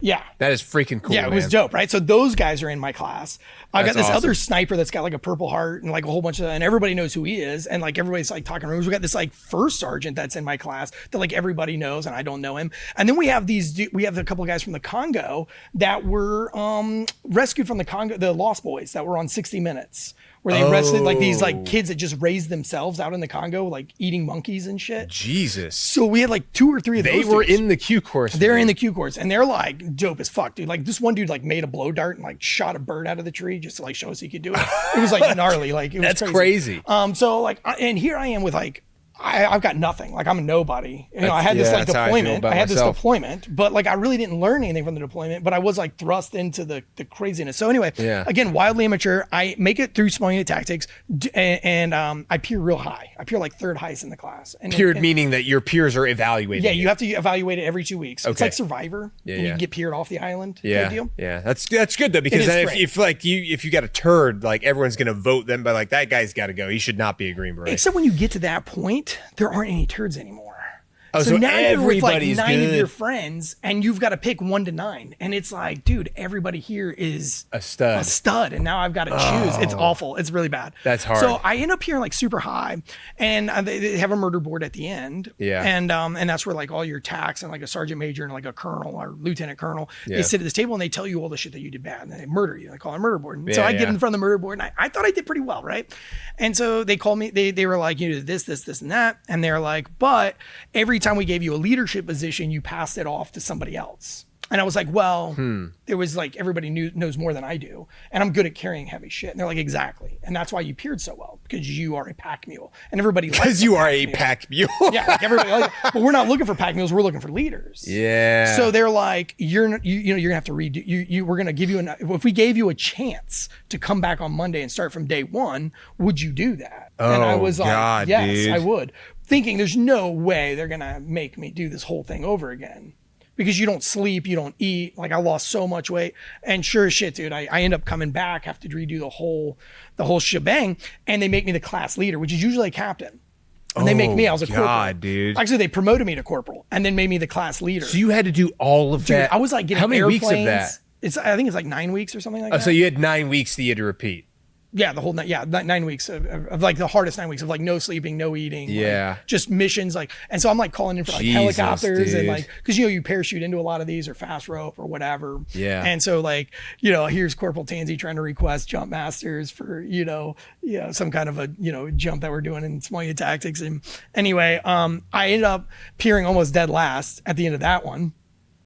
Yeah. That is freaking cool. Yeah, it was man. dope, right? So those guys are in my class. I got That's this awesome. other sniper that's got like a Purple Heart and like a whole bunch of, and everybody knows who he is. And like everybody's like talking rumors. We got this like first sergeant that's in my class that like everybody knows and I don't know him. And then we have we have a couple of guys from the Congo that were rescued from the Congo, the Lost Boys that were on 60 Minutes. Where they arrested like these like kids that just raised themselves out in the Congo, like eating monkeys and shit. Jesus. So we had like 2 or 3 of those. They were dudes. in the Q course. They're in the Q course and they're like dope as fuck, dude. Like this one dude like made a blow dart and like shot a bird out of the tree just to like show us he could do it. It was like gnarly. Like it was That's crazy. So like, and here I am with like, I've got nothing. Like I'm a nobody. You know, I had this like that's how I feel deployment. about I had myself. this deployment, but like I really didn't learn anything from the deployment, but I was like thrust into the craziness. So anyway, again, wildly immature. I make it through small unit tactics and I peer real high. I peer like third highest in the class. And Peered meaning that your peers are evaluating. Yeah, you have to evaluate it every 2 weeks. It's like Survivor. Yeah, and you can get peered off the island. Yeah, deal. yeah, that's good though, because then if you got a turd, like everyone's gonna vote them, but like that guy's got to go. He should not be a Green Beret. Except when you get to that point, there aren't any turds anymore. Oh, so now you're with like everybody's 9 good. of your friends, and you've got to pick 1 to 9, and it's like, dude, everybody here is A stud, and now I've got to choose. It's awful. It's really bad. That's hard. So I end up here like super high, and they have a murder board at the end. Yeah. And that's where like all your tax and like a sergeant major and like a colonel or lieutenant colonel, they sit at this table and they tell you all the shit that you did bad, and they murder you. They call it a murder board. And so I get in front of the murder board, and I thought I did pretty well, right? And so they called me. They were like, you know, this, and that, and they're like, but every time we gave you a leadership position, you passed it off to somebody else. And I was like, well, there was like, everybody knows more than I do. And I'm good at carrying heavy shit. And they're like, exactly. And that's why you peered so well, because you are a pack mule. And everybody likes because you are a pack mule. Yeah, like everybody likes it. But we're not looking for pack mules. We're looking for leaders. Yeah. So they're like, you're gonna have to redo. We're gonna give you if we gave you a chance to come back on Monday and start from day 1, would you do that? And I was like, yes, dude. I would. Thinking there's no way they're gonna make me do this whole thing over again. Because you don't sleep, you don't eat. Like I lost so much weight, and sure as shit, dude, I end up coming back, have to redo the whole shebang, and they make me the class leader, which is usually a captain. And they make me, I was a corporal. Dude. Actually, they promoted me to corporal and then made me the class leader. So you had to do all of that. I was like getting how many airplanes. weeks of that? I think it's like 9 weeks or something like that. So you had 9 weeks that you had to repeat. Yeah, the whole 9 weeks of like the hardest 9 weeks of like no sleeping, no eating. Yeah. Like, just missions. Like, and so I'm like calling in for like Jesus, helicopters dude. and like, cause you know, you parachute into a lot of these or fast rope or whatever. Yeah. And so like, you know, here's Corporal Tansy trying to request jump masters for, some kind of a, jump that we're doing in small unit tactics. And anyway, I ended up peering almost dead last at the end of that one.